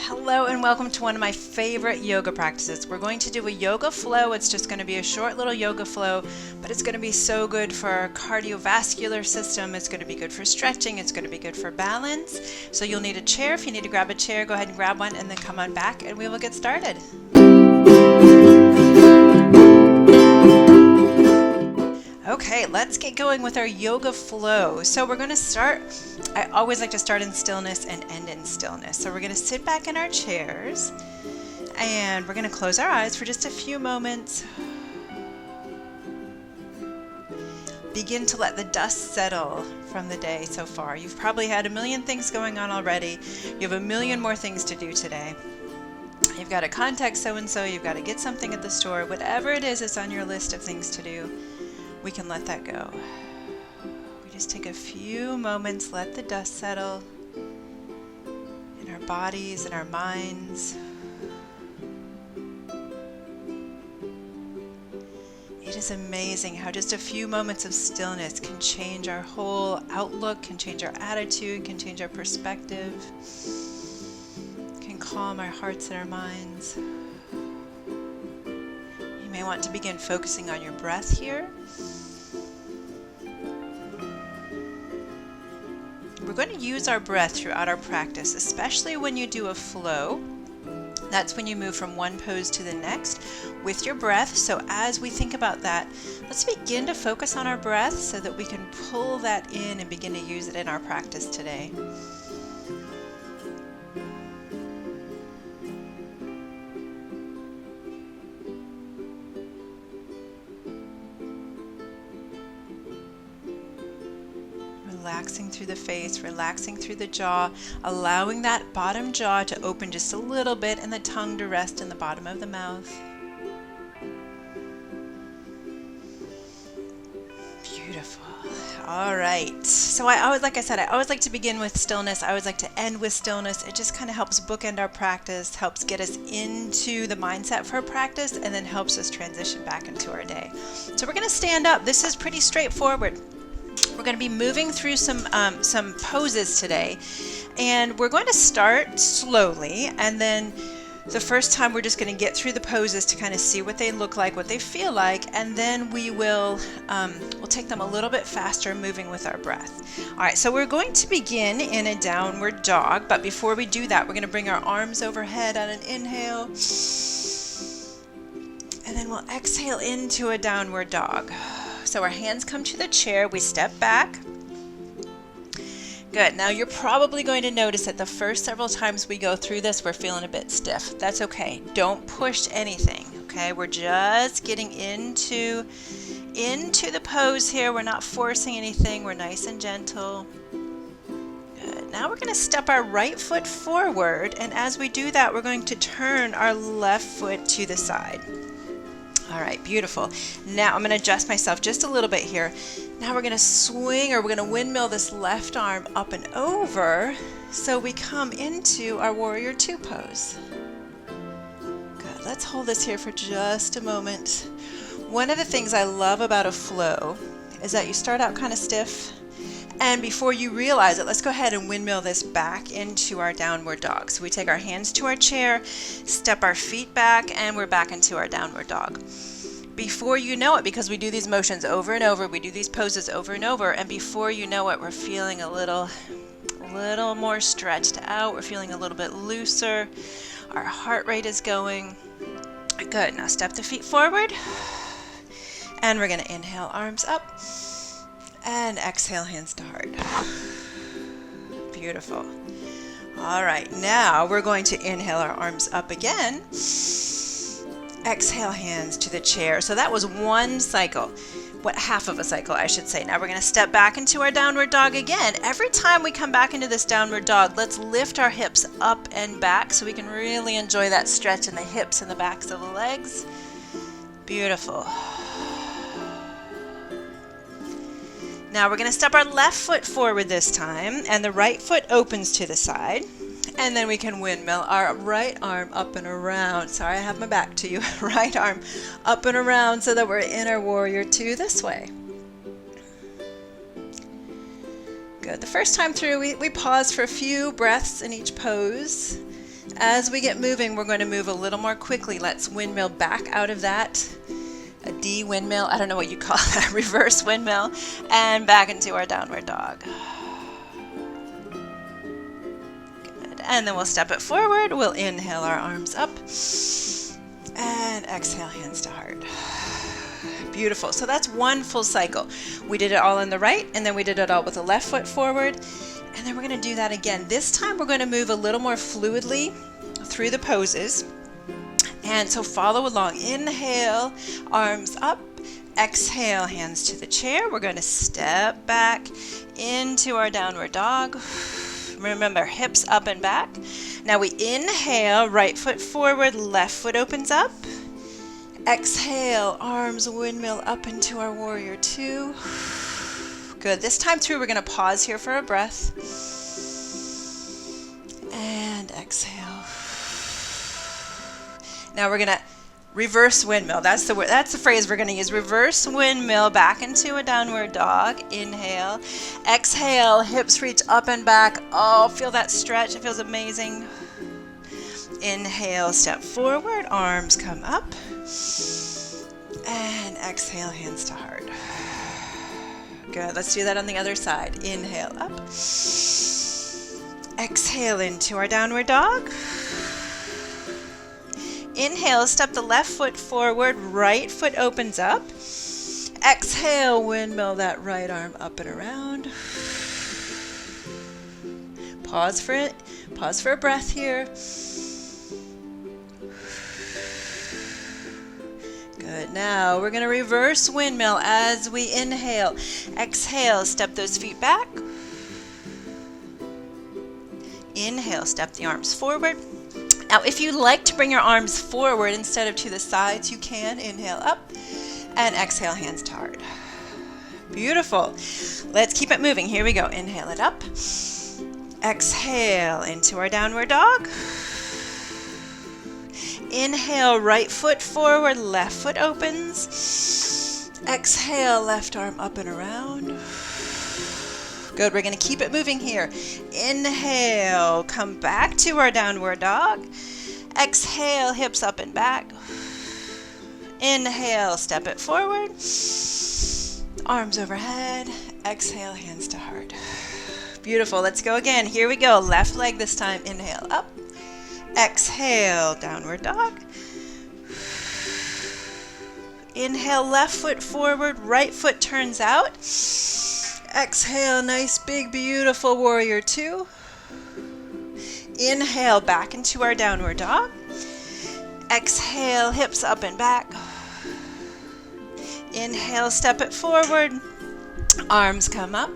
Hello and welcome to one of my favorite yoga practices. We're going to do a yoga flow. It's just going to be a short little yoga flow, but it's going to be so good for our cardiovascular system. It's going to be good for stretching. It's going to be good for balance. So you'll need a chair. If you need to grab a chair, go ahead and grab one and then come on back and we will get started. Okay, let's get going with our yoga flow. So we're going to start, I always like to start in stillness and end in stillness. So we're going to sit back in our chairs and we're going to close our eyes for just a few moments. Begin to let the dust settle from the day so far. You've probably had a million things going on already. You have a million more things to do today. You've got to contact so-and-so, you've got to get something at the store, whatever it is that's on your list of things to do. We can let that go. We just take a few moments, let the dust settle in our bodies and our minds. It is amazing how just a few moments of stillness can change our whole outlook, can change our attitude, can change our perspective, can calm our hearts and our minds. You may want to begin focusing on your breath here. We're going to use our breath throughout our practice, especially when you do a flow. That's when you move from one pose to the next with your breath. So as we think about that, let's begin to focus on our breath so that we can pull that in and begin to use it in our practice today. Relaxing through the face, relaxing through the jaw, allowing that bottom jaw to open just a little bit and the tongue to rest in the bottom of the mouth. Beautiful. All right. So I always like to begin with stillness. I always like to end with stillness. It just kind of helps bookend our practice, helps get us into the mindset for our practice, and then helps us transition back into our day. So we're going to stand up. This is pretty straightforward. We're going to be moving through some poses today, and we're going to start slowly, and then the first time we're just going to get through the poses to kind of see what they look like, what they feel like, and then we'll take them a little bit faster, moving with our breath. All right, so we're going to begin in a downward dog, but before we do that, we're going to bring our arms overhead on an inhale, and then we'll exhale into a downward dog. So our hands come to the chair, we step back. Good. Now you're probably going to notice that the first several times we go through this, we're feeling a bit stiff. That's okay. Don't push anything, okay? We're just getting into the pose here. We're not forcing anything. We're nice and gentle. Good. Now we're going to step our right foot forward, and as we do that, we're going to turn our left foot to the side. All right, beautiful. Now I'm going to adjust myself just a little bit here. Now we're going to swing, or we're going to windmill this left arm up and over so we come into our Warrior Two pose. Good. Let's hold this here for just a moment. One of the things I love about a flow is that you start out kind of stiff, and before you realize it, let's go ahead and windmill this back into our downward dog. So we take our hands to our chair, step our feet back, and we're back into our downward dog. Before you know it, because we do these motions over and over, we do these poses over and over, and before you know it, we're feeling a little more stretched out. We're feeling a little bit looser. Our heart rate is going. Good. Now step the feet forward, and we're going to inhale, arms up. And exhale, hands to heart. Beautiful. All right, now we're going to inhale our arms up again. Exhale, hands to the chair. So that was one cycle. Half of a cycle, I should say. Now we're going to step back into our downward dog again. Every time we come back into this downward dog, let's lift our hips up and back so we can really enjoy that stretch in the hips and the backs of the legs. Beautiful. Now we're going to step our left foot forward this time, and the right foot opens to the side, and then we can windmill our right arm up and around. Sorry, I have my back to you. Right arm up and around so that we're in our Warrior Two this way. Good. The first time through, we pause for a few breaths in each pose. As we get moving, we're going to move a little more quickly. Let's windmill back out of that. A D windmill, I don't know what you call that, reverse windmill, and back into our downward dog. Good. And then we'll step it forward. We'll inhale our arms up and exhale, hands to heart. Beautiful. So that's one full cycle. We did it all on the right, and then we did it all with the left foot forward, and then we're going to do that again. This time we're going to move a little more fluidly through the poses. And so follow along. Inhale, arms up. Exhale, hands to the chair. We're going to step back into our downward dog. Remember, hips up and back. Now we inhale, right foot forward, left foot opens up. Exhale, arms windmill up into our warrior two. Good. This time through, we're going to pause here for a breath. And exhale. Now we're going to reverse windmill. That's the word. That's the phrase we're going to use. Reverse windmill back into a downward dog. Inhale. Exhale. Hips reach up and back. Oh, feel that stretch. It feels amazing. Inhale. Step forward. Arms come up. And exhale. Hands to heart. Good. Let's do that on the other side. Inhale up. Exhale into our downward dog. Inhale, step the left foot forward, right foot opens up. Exhale, windmill that right arm up and around. Pause for it. Pause for a breath here. Good. Now we're going to reverse windmill as we inhale. Exhale, step those feet back. Inhale, step the arms forward. Now, if you'd like to bring your arms forward instead of to the sides, you can. Inhale up and exhale, hands to heart. Beautiful. Let's keep it moving. Here we go. Inhale it up. Exhale into our downward dog. Inhale, right foot forward, left foot opens. Exhale, left arm up and around. Good, we're going to keep it moving here. Inhale, come back to our downward dog. Exhale, hips up and back. Inhale, step it forward. Arms overhead. Exhale, hands to heart. Beautiful, let's go again. Here we go. Left leg this time. Inhale, up. Exhale, downward dog. Inhale, left foot forward, right foot turns out. Exhale, nice big beautiful warrior two. Inhale, back into our downward dog. Exhale, hips up and back. Inhale, step it forward. Arms come up.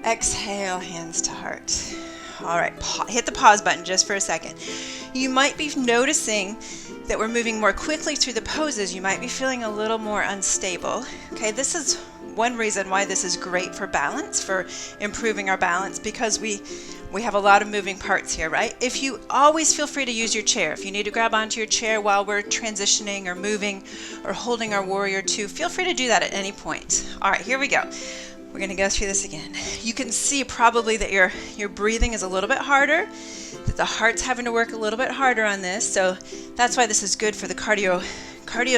Exhale, hands to heart. All right, hit the pause button just for a second. You might be noticing that we're moving more quickly through the poses. You might be feeling a little more unstable. Okay, this is one reason why this is great for balance, for improving our balance, because we have a lot of moving parts here, right? If you always feel free to use your chair. If you need to grab onto your chair while we're transitioning or moving or holding our warrior two, feel free to do that at any point. All right, here we go. We're going to go through this again. You can see probably that your breathing is a little bit harder, that the heart's having to work a little bit harder on this. So that's why this is good for the cardio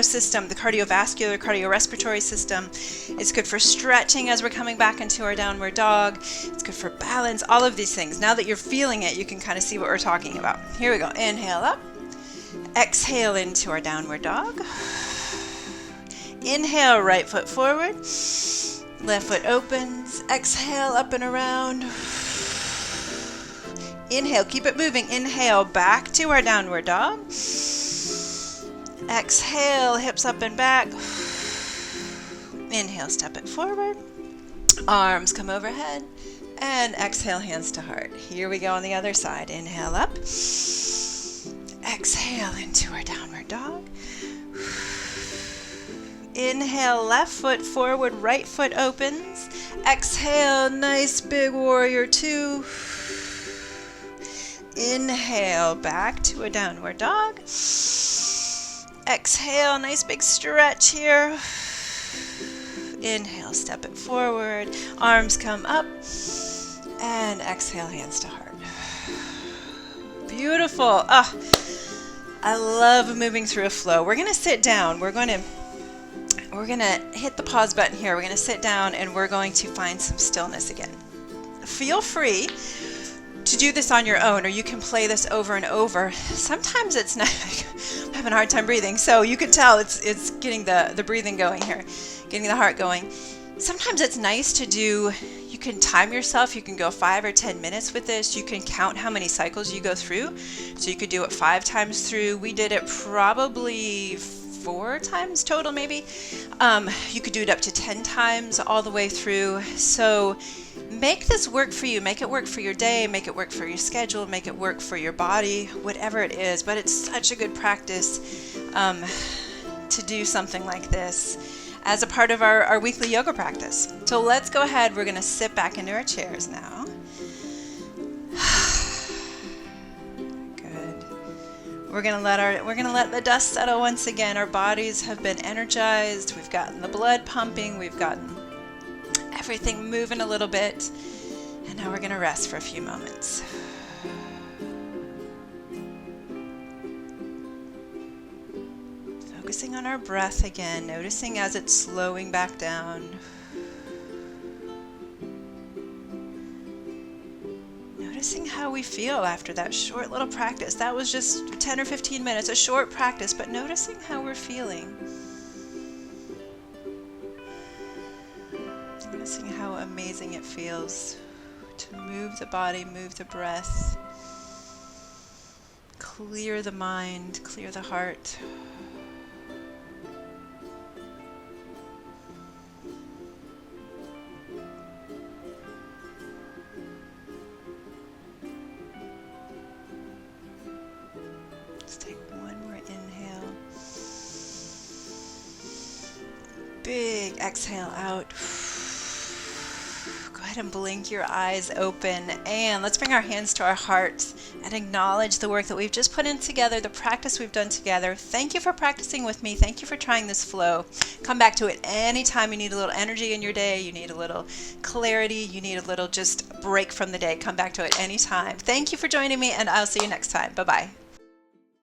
system, the cardiovascular, cardiorespiratory system. It's good for stretching as we're coming back into our downward dog. It's good for balance, all of these things. Now that you're feeling it, you can kind of see what we're talking about. Here we go. Inhale up. Exhale into our downward dog. Inhale, right foot forward. Left foot opens. Exhale, up and around. Inhale, keep it moving. Inhale, back to our downward dog. Exhale, hips up and back. Inhale, step it forward. Arms come overhead. And exhale, hands to heart. Here we go on the other side. Inhale up. Exhale into our downward dog. Inhale, left foot forward, right foot opens. Exhale, nice big warrior two. Inhale, back to a downward dog. Exhale, nice big stretch here. Inhale, step it forward. Arms come up. And exhale, hands to heart. Beautiful. Oh, I love moving through a flow. We're going to sit down. We're going to hit the pause button here. We're going to sit down and we're going to find some stillness again. Feel free to do this on your own, or you can play this over and over. Sometimes it's not, I'm having a hard time breathing, so you can tell it's getting the breathing going here, getting the heart going. Sometimes it's nice to do, you can time yourself, you can go 5 or 10 minutes with this, you can count how many cycles you go through, so you could do it 5 times through. We did it probably 4 times total maybe. You could do it up to 10 times all the way through. So make this work for you. Make it work for your day, make it work for your schedule, make it work for your body, whatever it is. But it's such a good practice to do something like this as a part of our weekly yoga practice. So let's go ahead. We're going to sit back into our chairs now. Good. We're going to let the dust settle once again. Our bodies have been energized. We've gotten the blood pumping. We've gotten everything moving a little bit. And now we're going to rest for a few moments. Focusing on our breath again, noticing as it's slowing back down. Noticing how we feel after that short little practice. That was just 10 or 15 minutes, a short practice, but noticing how we're feeling. Noticing how amazing it feels to move the body, move the breath, clear the mind, clear the heart. Let's take one more inhale. Big exhale out. Go ahead and blink your eyes open, and let's bring our hands to our hearts and acknowledge the work that we've just put in together, the practice we've done together. Thank you for practicing with me. Thank you for trying this flow. Come back to it anytime you need a little energy in your day, you need a little clarity, you need a little just break from the day. Come back to it anytime. Thank you for joining me, and I'll see you next time. Bye-bye.